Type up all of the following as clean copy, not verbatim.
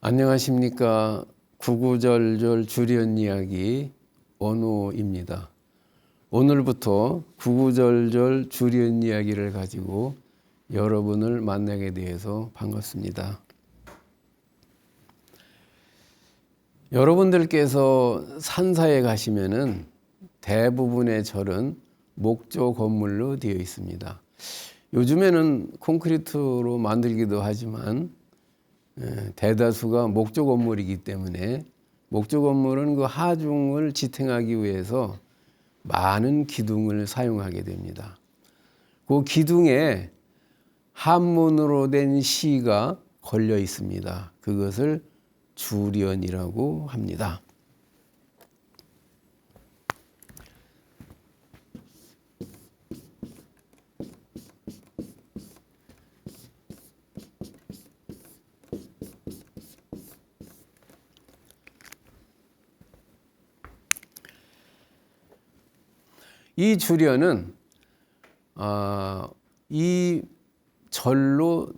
안녕하십니까. 구구절절 주련 이야기 원호입니다. 오늘부터 구구절절 주련 이야기를 가지고 여러분을 만나게 되어서 반갑습니다. 여러분들께서 산사에 가시면은 대부분의 절은 목조 건물로 되어 있습니다. 요즘에는 콘크리트로 만들기도 하지만 대다수가 목조 건물이기 때문에 목조 건물은 그 하중을 지탱하기 위해서 많은 기둥을 사용하게 됩니다. 그 기둥에 한문으로 된 시가 걸려 있습니다. 그것을 주련이라고 합니다. 이 주련은 이 절로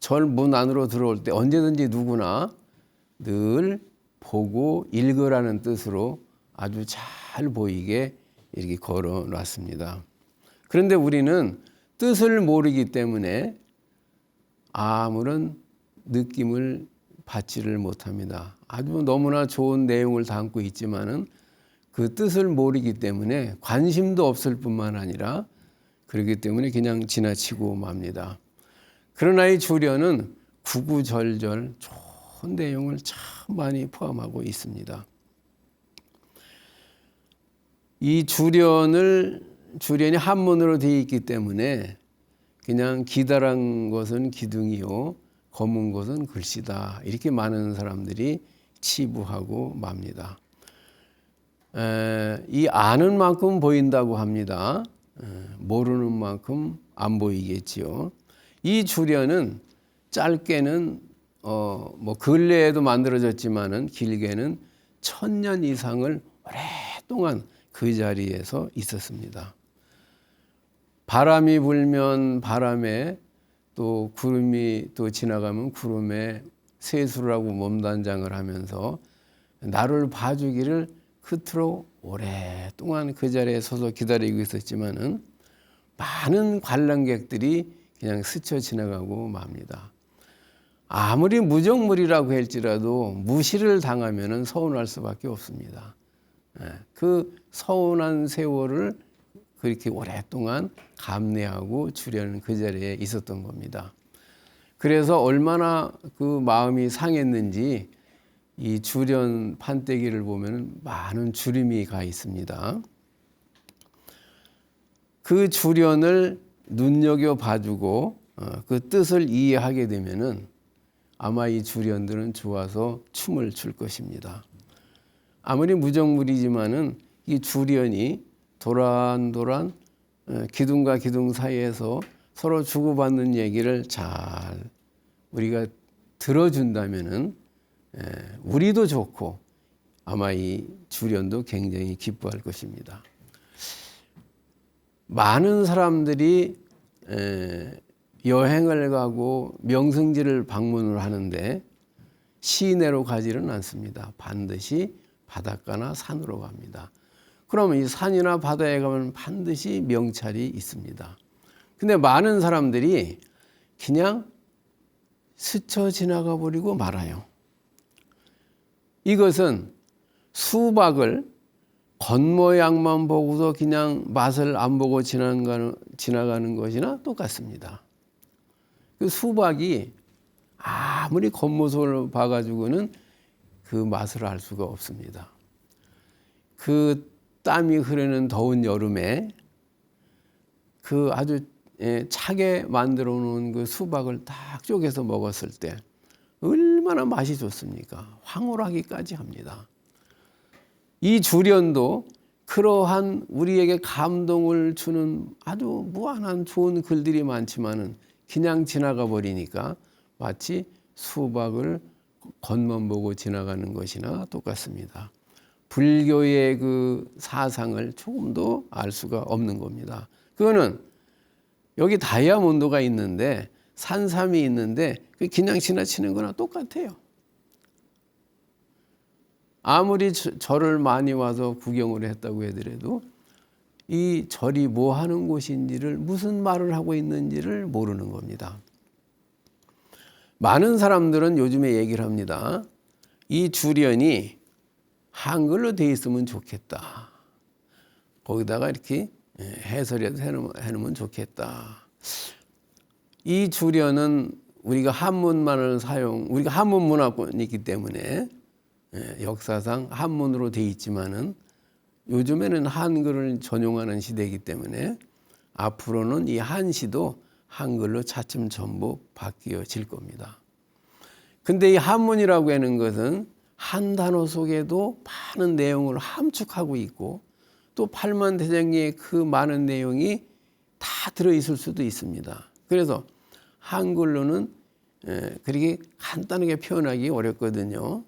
절 문 안으로 들어올 때 언제든지 누구나 늘 보고 읽으라는 뜻으로 아주 잘 보이게 이렇게 걸어 놨습니다. 그런데 우리는 뜻을 모르기 때문에 아무런 느낌을 받지를 못합니다. 아주 너무나 좋은 내용을 담고 있지만은 그 뜻을 모르기 때문에 관심도 없을 뿐만 아니라 그렇기 때문에 그냥 지나치고 맙니다. 그러나 이 주련은 구구절절 좋은 내용을 참 많이 포함하고 있습니다. 이 주련이 한문으로 되어 있기 때문에 그냥 기다란 것은 기둥이요 검은 것은 글씨다 이렇게 많은 사람들이 치부하고 맙니다. 이 아는 만큼 보인다고 합니다. 모르는 만큼 안 보이겠지요. 이 주련은 짧게는 근래에도 만들어졌지만은 길게는 1000년 이상을 오랫동안 그 자리에서 있었습니다. 바람이 불면 바람에 또 구름이 또 지나가면 구름에 세수라고 몸단장을 하면서 나를 봐주기를 끝으로 오랫동안 그 자리에 서서 기다리고 있었지만은 많은 관람객들이 그냥 스쳐 지나가고 맙니다. 아무리 무정물이라고 할지라도 무시를 당하면은 서운할 수밖에 없습니다. 그 서운한 세월을 그렇게 오랫동안 감내하고 주련은 그 자리에 있었던 겁니다. 그래서 얼마나 그 마음이 상했는지 이 주련 판때기를 보면 많은 주림이 가 있습니다. 그 주련을 눈여겨 봐주고 그 뜻을 이해하게 되면은 아마 이 주련들은 좋아서 춤을 출 것입니다. 아무리 무정물이지만은 이 주련이 도란도란 기둥과 기둥 사이에서 서로 주고받는 얘기를 잘 우리가 들어준다면은 우리도 좋고 아마 이 주련도 굉장히 기뻐할 것입니다. 많은 사람들이 여행을 가고 명승지를 방문을 하는데 시내로 가지는 않습니다. 반드시 바닷가나 산으로 갑니다. 그러면 이 산이나 바다에 가면 반드시 명찰이 있습니다. 근데 많은 사람들이 그냥 스쳐 지나가 버리고 말아요. 이것은 수박을 겉모양만 보고도 그냥 맛을 안 보고 지나가는 것이나 똑같습니다. 그 수박이 아무리 겉모습을 봐가지고는 그 맛을 알 수가 없습니다. 그 땀이 흐르는 더운 여름에 그 아주 차게 만들어 놓은 그 수박을 딱 쪼개서 먹었을 때 얼마나 맛이 좋습니까? 황홀하기까지 합니다. 이 주련도 그러한 우리에게 감동을 주는 아주 무한한 좋은 글들이 많지만은 그냥 지나가 버리니까 마치 수박을 겉만 보고 지나가는 것이나 똑같습니다. 불교의 그 사상을 조금도 알 수가 없는 겁니다. 그거는 여기 다이아몬드가 있는데 산삼이 있는데 그냥 지나치는 거나 똑같아요. 아무리 절을 많이 와서 구경을 했다고 하더라도 이 절이 뭐 하는 곳인지를, 무슨 말을 하고 있는지를 모르는 겁니다. 많은 사람들은 요즘에 얘기를 합니다. 이 주련이 한글로 돼 있으면 좋겠다. 거기다가 이렇게 해설해서 해놓으면 좋겠다. 이 주련은 우리가 한문만을 우리가 한문 문화권이기 때문에 역사상 한문으로 돼 있지만은 요즘에는 한글을 전용하는 시대이기 때문에 앞으로는 이 한시도 한글로 차츰 전부 바뀌어질 겁니다. 근데 이 한문이라고 하는 것은 한 단어 속에도 많은 내용을 함축하고 있고 또 팔만대장경의 그 많은 내용이 다 들어있을 수도 있습니다. 그래서 한글로는 그렇게 간단하게 표현하기 어렵거든요.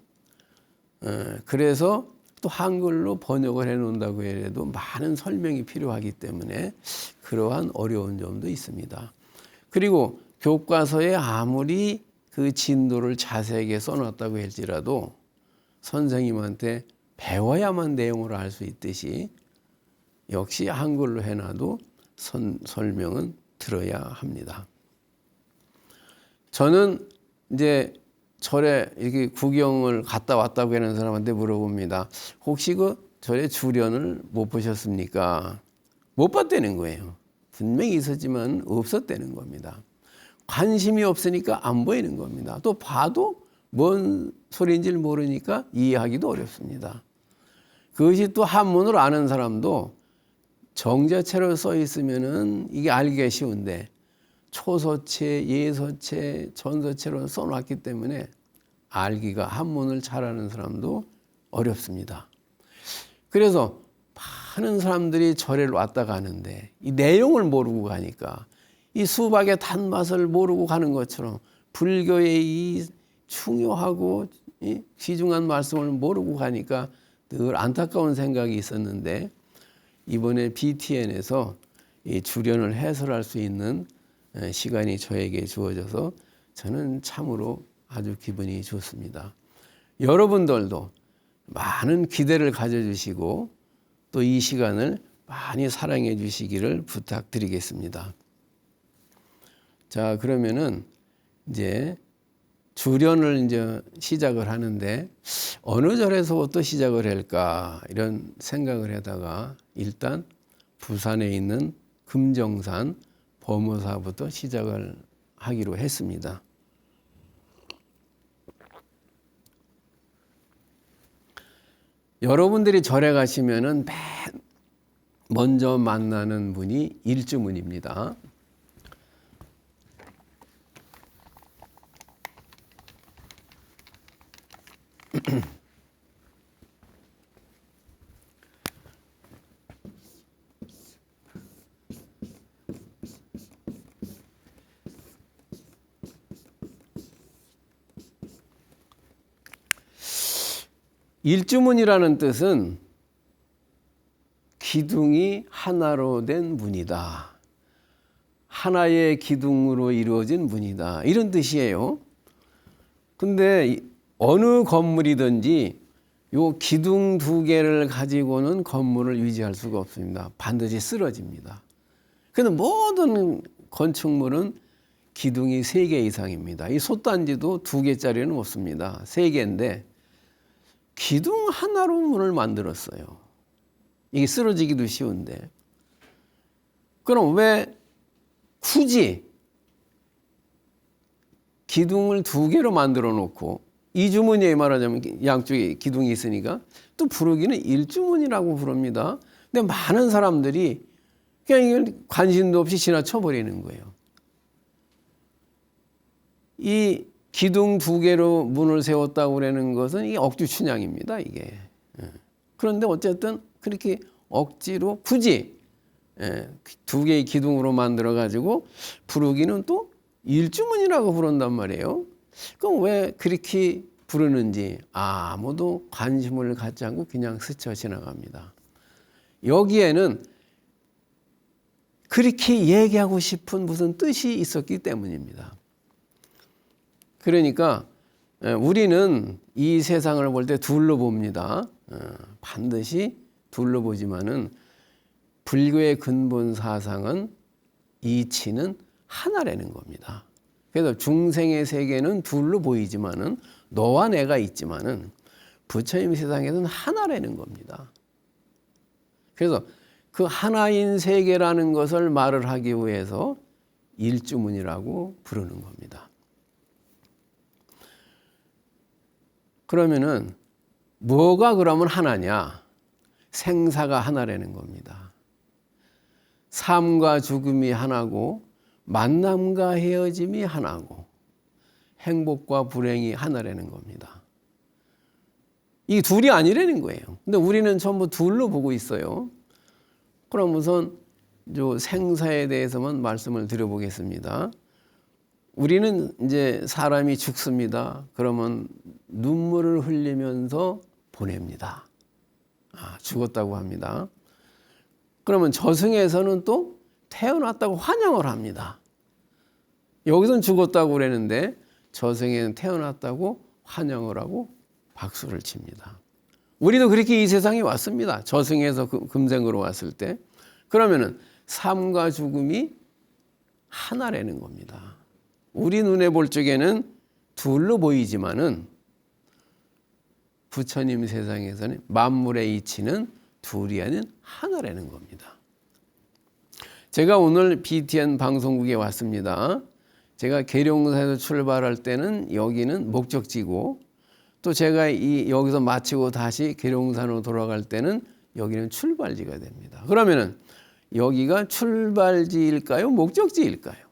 그래서 또 한글로 번역을 해놓는다고 해도 많은 설명이 필요하기 때문에 그러한 어려운 점도 있습니다. 그리고 교과서에 아무리 그 진도를 자세하게 써놨다고 할지라도 선생님한테 배워야만 내용을 알 수 있듯이 역시 한글로 해놔도 설명은 들어야 합니다. 저는 이제 절에 이렇게 구경을 갔다 왔다고 하는 사람한테 물어봅니다. 혹시 그 절의 주련을 못 보셨습니까? 못 봤다는 거예요. 분명히 있었지만 없었다는 겁니다. 관심이 없으니까 안 보이는 겁니다. 또 봐도 뭔 소리인지를 모르니까 이해하기도 어렵습니다. 그것이 또 한문으로 아는 사람도 정자체로 써 있으면은 이게 알기가 쉬운데 초서체, 예서체, 전서체로 써놨기 때문에 알기가 한문을 잘하는 사람도 어렵습니다. 그래서 많은 사람들이 절에 왔다 가는데 이 내용을 모르고 가니까 이 수박의 단맛을 모르고 가는 것처럼 불교의 이 중요하고 귀중한 말씀을 모르고 가니까 늘 안타까운 생각이 있었는데 이번에 BTN에서 이 주련을 해설할 수 있는 시간이 저에게 주어져서 저는 참으로 아주 기분이 좋습니다. 여러분들도 많은 기대를 가져주시고 또 이 시간을 많이 사랑해 주시기를 부탁드리겠습니다. 자, 그러면은 이제 주련을 이제 시작을 하는데 어느 절에서부터 시작을 할까 이런 생각을 하다가 일단 부산에 있는 금정산 범어사부터 시작을 하기로 했습니다. 여러분들이 절에 가시면은 맨 먼저 만나는 분이 일주문입니다. 일주문이라는 뜻은 기둥이 하나로 된 문이다. 하나의 기둥으로 이루어진 문이다. 이런 뜻이에요. 근데 어느 건물이든지 요 기둥 두 개를 가지고는 건물을 유지할 수가 없습니다. 반드시 쓰러집니다. 그런데 모든 건축물은 기둥이 3개 이상입니다. 이 솥단지도 2개짜리는 없습니다. 3개인데 기둥 하나로 문을 만들었어요. 이게 쓰러지기도 쉬운데. 그럼 왜 굳이 기둥을 2개로 만들어 놓고 이주문이에요. 말하자면 양쪽에 기둥이 있으니까 또 부르기는 일주문이라고 부릅니다. 근데 많은 사람들이 그냥 이걸 관심도 없이 지나쳐 버리는 거예요. 이 기둥 2개로 문을 세웠다고 그러는 것은 이게 억지춘향입니다. 이게. 그런데 어쨌든 그렇게 억지로 굳이 2개의 기둥으로 만들어 가지고 부르기는 또 일주문이라고 부른단 말이에요. 그럼 왜 그렇게 부르는지 아무도 관심을 갖지 않고 그냥 스쳐 지나갑니다. 여기에는 그렇게 얘기하고 싶은 무슨 뜻이 있었기 때문입니다. 그러니까 우리는 이 세상을 볼 때 둘로 봅니다. 반드시 둘로 보지만은 불교의 근본 사상은 이치는 하나라는 겁니다. 그래서 중생의 세계는 둘로 보이지만은 너와 내가 있지만은 부처님 세상에서는 하나라는 겁니다. 그래서 그 하나인 세계라는 것을 말을 하기 위해서 일주문이라고 부르는 겁니다. 그러면은 뭐가 그러면 하나냐? 생사가 하나라는 겁니다. 삶과 죽음이 하나고 만남과 헤어짐이 하나고 행복과 불행이 하나라는 겁니다. 이 둘이 아니라는 거예요. 근데 우리는 전부 둘로 보고 있어요. 그럼 우선 생사에 대해서만 말씀을 드려보겠습니다. 우리는 이제 사람이 죽습니다. 그러면 눈물을 흘리면서 보냅니다. 죽었다고 합니다. 그러면 저승에서는 또 태어났다고 환영을 합니다. 여기서는 죽었다고 그러는데 저승에는 태어났다고 환영을 하고 박수를 칩니다. 우리도 그렇게 이 세상에 왔습니다. 저승에서 금생으로 왔을 때. 그러면은 삶과 죽음이 하나라는 겁니다. 우리 눈에 볼 적에는 둘로 보이지만은 부처님 세상에서는 만물의 이치는 둘이 아닌 하나라는 겁니다. 제가 오늘 BTN 방송국에 왔습니다. 제가 계룡사에서 출발할 때는 여기는 목적지고 또 제가 여기서 마치고 다시 계룡산으로 돌아갈 때는 여기는 출발지가 됩니다. 그러면은 여기가 출발지일까요? 목적지일까요?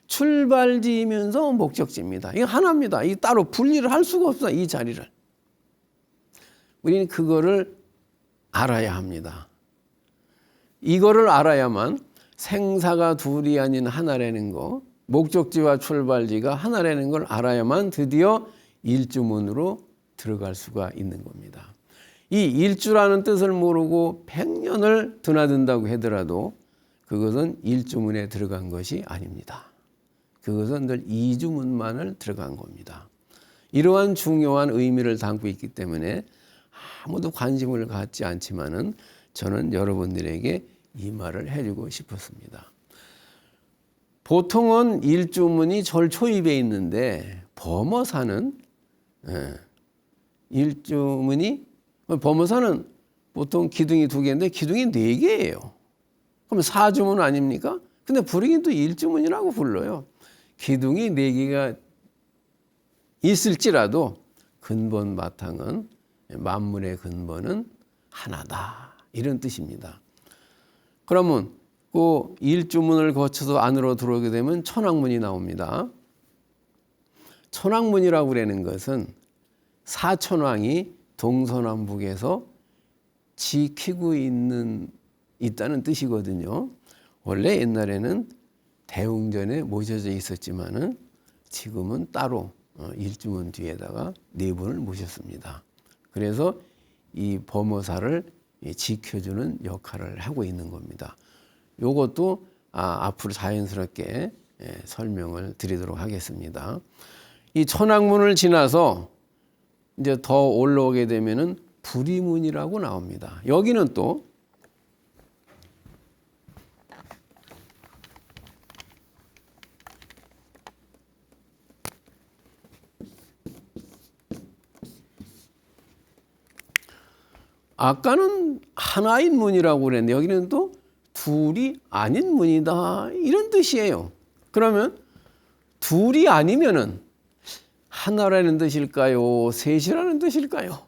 출발지이면서 목적지입니다. 이거 하나입니다. 이 따로 분리를 할 수가 없어요. 이 자리를. 우리는 그거를 알아야 합니다. 이거를 알아야만 생사가 둘이 아닌 하나라는 거, 목적지와 출발지가 하나라는 걸 알아야만 드디어 일주문으로 들어갈 수가 있는 겁니다. 이 일주라는 뜻을 모르고 100년을 드나든다고 하더라도 그것은 일주문에 들어간 것이 아닙니다. 그것은 늘 이주문만을 들어간 겁니다. 이러한 중요한 의미를 담고 있기 때문에 아무도 관심을 갖지 않지만은 저는 여러분들에게 이 말을 해주고 싶었습니다. 보통은 일주문이 절초입에 있는데 범어사는 일주문이 범어사는 보통 기둥이 2개인데 기둥이 4개예요. 그럼 사주문 아닙니까? 근데 불익은 또 일주문이라고 불러요. 기둥이 4개가 있을지라도 근본 바탕은 만물의 근본은 하나다. 이런 뜻입니다. 그러면 그 일주문을 거쳐서 안으로 들어오게 되면 천왕문이 나옵니다. 천왕문이라고 그러는 것은 사천왕이 동서남북에서 지키고 있다는 뜻이거든요. 원래 옛날에는 대웅전에 모셔져 있었지만은 지금은 따로 일주문 뒤에다가 4분을 모셨습니다. 그래서 이 범어사를 지켜주는 역할을 하고 있는 겁니다. 이것도 앞으로 자연스럽게 설명을 드리도록 하겠습니다. 이 천왕문을 지나서 이제 더 올라오게 되면은 불이문이라고 나옵니다. 여기는 또 아까는 하나인 문이라고 그랬는데 여기는 또 둘이 아닌 문이다 이런 뜻이에요. 그러면 둘이 아니면은 하나라는 뜻일까요? 셋이라는 뜻일까요?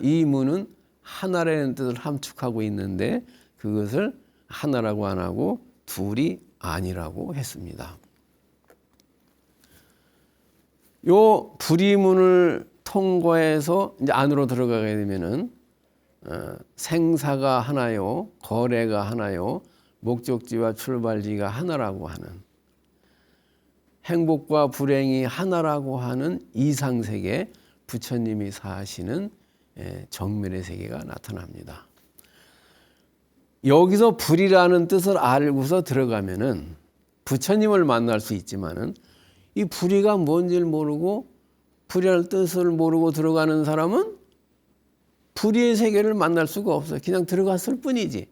이 문은 하나라는 뜻을 함축하고 있는데 그것을 하나라고 안 하고 둘이 아니라고 했습니다. 요 불이문을 통과해서 이제 안으로 들어가게 되면은 생사가 하나요, 거래가 하나요, 목적지와 출발지가 하나라고 하는 행복과 불행이 하나라고 하는 이상세계 부처님이 사시는 정멸의 세계가 나타납니다. 여기서 불이라는 뜻을 알고서 들어가면은 부처님을 만날 수 있지만은 이 불의가 뭔지를 모르고 불의할 뜻을 모르고 들어가는 사람은 불의의 세계를 만날 수가 없어요. 그냥 들어갔을 뿐이지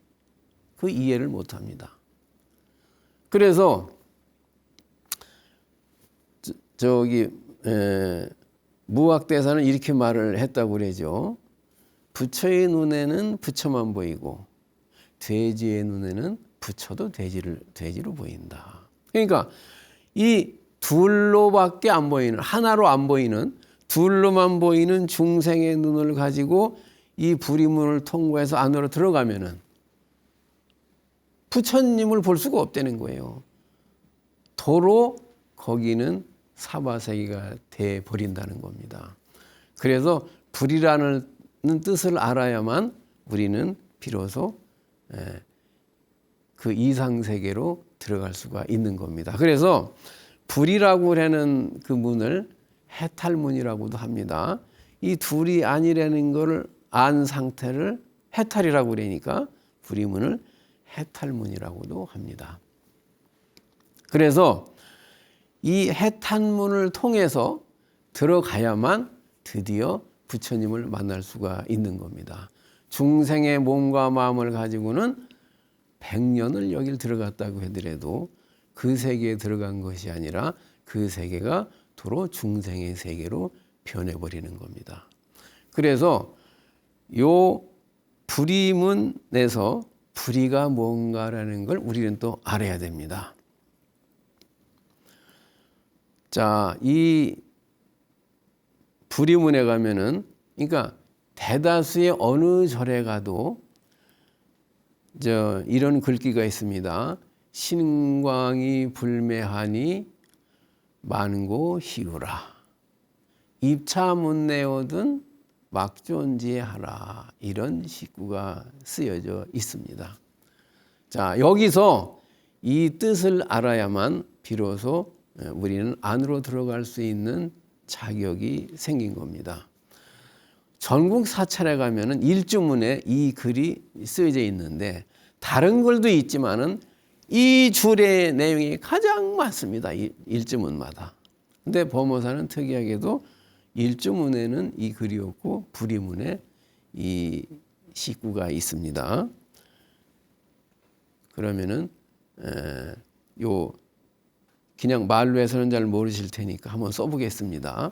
그 이해를 못합니다. 그래서 무학대사는 이렇게 말을 했다고 그러죠. 부처의 눈에는 부처만 보이고 돼지의 눈에는 부처도 돼지로 보인다. 그러니까 이 둘로밖에 안 보이는, 하나로 안 보이는, 둘로만 보이는 중생의 눈을 가지고 이 불의문을 통과해서 안으로 들어가면은 부처님을 볼 수가 없다는 거예요. 도로 거기는 사바세계가 돼 버린다는 겁니다. 그래서 불이라는 뜻을 알아야만 우리는 비로소 그 이상세계로 들어갈 수가 있는 겁니다. 그래서 불이라고 하는 그 문을 해탈문이라고도 합니다. 이 둘이 아니라는 것을 안 상태를 해탈이라고 그러니까 불이문을 해탈문이라고도 합니다. 그래서 이 해탈문을 통해서 들어가야만 드디어 부처님을 만날 수가 있는 겁니다. 중생의 몸과 마음을 가지고는 100년을 여길 들어갔다고 하더라도 그 세계에 들어간 것이 아니라 그 세계가 도로 중생의 세계로 변해버리는 겁니다. 그래서 요 불의문에서 불의가 뭔가라는 걸 우리는 또 알아야 됩니다. 자, 이 불의문에 가면은, 그러니까 대다수의 어느 절에 가도 이런 글귀가 있습니다. 신광이 불매하니 만고 희우라. 입차 못 내어든 막존지하라. 이런 식구가 쓰여져 있습니다. 자, 여기서 이 뜻을 알아야만 비로소 우리는 안으로 들어갈 수 있는 자격이 생긴 겁니다. 전국 사찰에 가면은 일주문에 이 글이 쓰여져 있는데 다른 글도 있지만은 이 줄의 내용이 가장 많습니다. 일주문마다. 근데 법무사는 특이하게도 일주문에는 이 글이 없고 불의문에 이 식구가 있습니다. 그러면은 요 그냥 말로 해서는 잘 모르실 테니까 한번 써보겠습니다.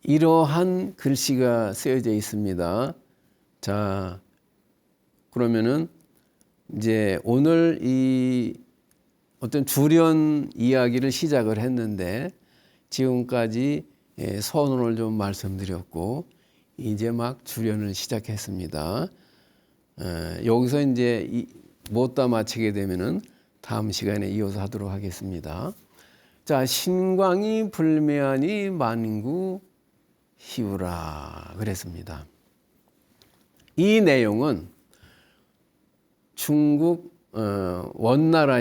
이러한 글씨가 쓰여져 있습니다. 자, 그러면은 이제 오늘 이 어떤 주련 이야기를 시작을 했는데 지금까지 서론을 좀 말씀드렸고 이제 막 주련을 시작했습니다. 여기서 이제 못다 마치게 되면은 다음 시간에 이어서 하도록 하겠습니다. 자, 신광이 불매하니 만구 희우라 그랬습니다. 이 내용은 중국 원나라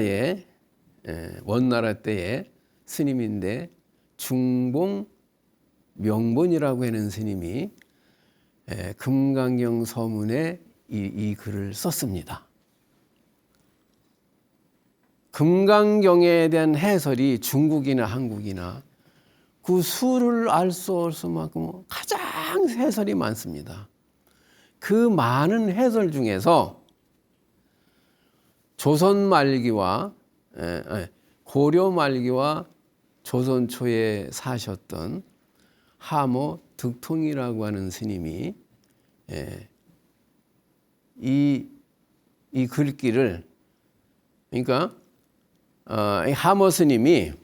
때의 스님인데 중봉 명본이라고 하는 스님이 금강경 서문에 이 글을 썼습니다. 금강경에 대한 해설이 중국이나 한국이나 그 수를 알 수 없을 만큼 가장 해설이 많습니다. 그 많은 해설 중에서 조선 말기와 고려 말기와 조선 초에 사셨던 하모 득통이라고 하는 스님이 이 글귀를, 그러니까 하모 스님이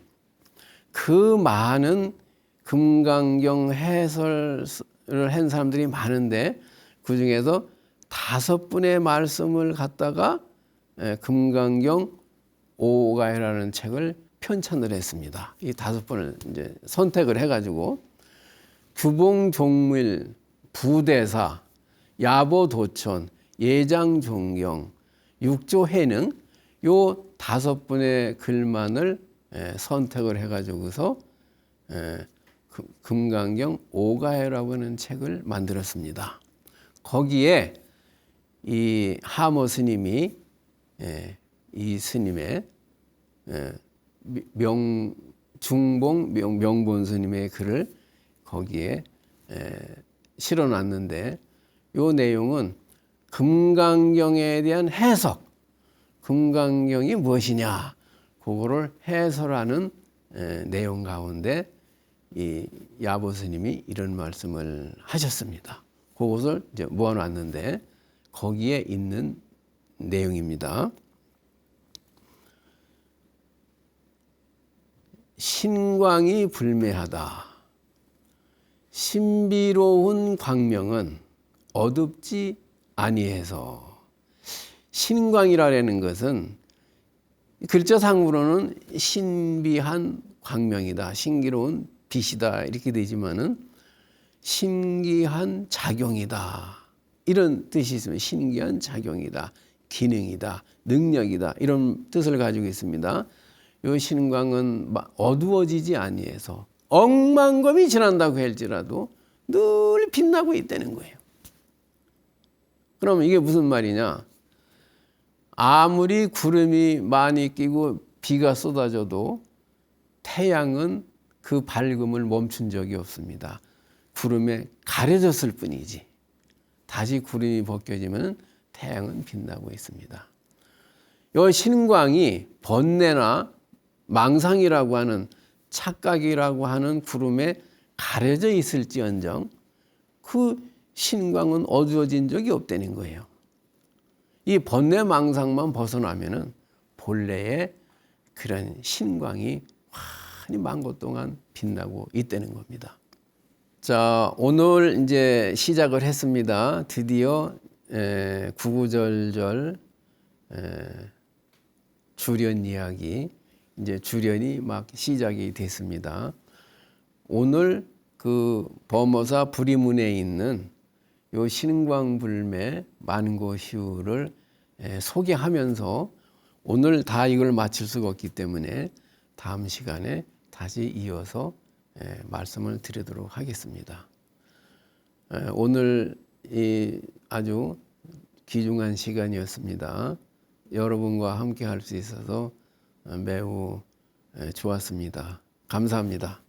그 많은 금강경 해설을 한 사람들이 많은데 그 중에서 5분의 말씀을 갖다가 금강경 오가해라는 책을 편찬을 했습니다. 이 5분을 이제 선택을 해가지고 규봉종밀, 부대사, 야보도천, 예장종경, 육조해능 요 5분의 글만을 선택을 해가지고서 금강경 오가해라고 하는 책을 만들었습니다. 거기에 이 하모 스님이 이 스님의 중봉 명본 스님의 글을 거기에 실어놨는데 요 내용은 금강경에 대한 해석, 금강경이 무엇이냐 그거를 해설하는 내용 가운데 이 야보 스님이 이런 말씀을 하셨습니다. 그것을 이제 모아놨는데 거기에 있는 내용입니다. 신광이 불매하다. 신비로운 광명은 어둡지 아니해서. 신광이라는 것은 글자상으로는 신비한 광명이다, 신기로운 빛이다 이렇게 되지만은 신기한 작용이다 이런 뜻이 있습니다. 신기한 작용이다, 기능이다, 능력이다 이런 뜻을 가지고 있습니다. 이 신광은 어두워지지 아니해서 억만검이 지난다고 할지라도 늘 빛나고 있다는 거예요. 그러면 이게 무슨 말이냐? 아무리 구름이 많이 끼고 비가 쏟아져도 태양은 그 밝음을 멈춘 적이 없습니다. 구름에 가려졌을 뿐이지. 다시 구름이 벗겨지면 태양은 빛나고 있습니다. 이 신광이 번뇌나 망상이라고 하는 착각이라고 하는 구름에 가려져 있을지언정 그 신광은 어두워진 적이 없다는 거예요. 이 번뇌 망상만 벗어나면은 본래의 그런 신광이 환히 만고 동안 빛나고 있다는 겁니다. 자, 오늘 이제 시작을 했습니다. 드디어 구구절절 주련 이야기, 이제 주련이 막 시작이 됐습니다. 오늘 그 범어사 불이문에 있는 요 신광불매 만고시우를 소개하면서 오늘 다 이걸 마칠 수가 없기 때문에 다음 시간에 다시 이어서 말씀을 드리도록 하겠습니다. 오늘 이 아주 귀중한 시간이었습니다. 여러분과 함께 할 수 있어서 매우 좋았습니다. 감사합니다.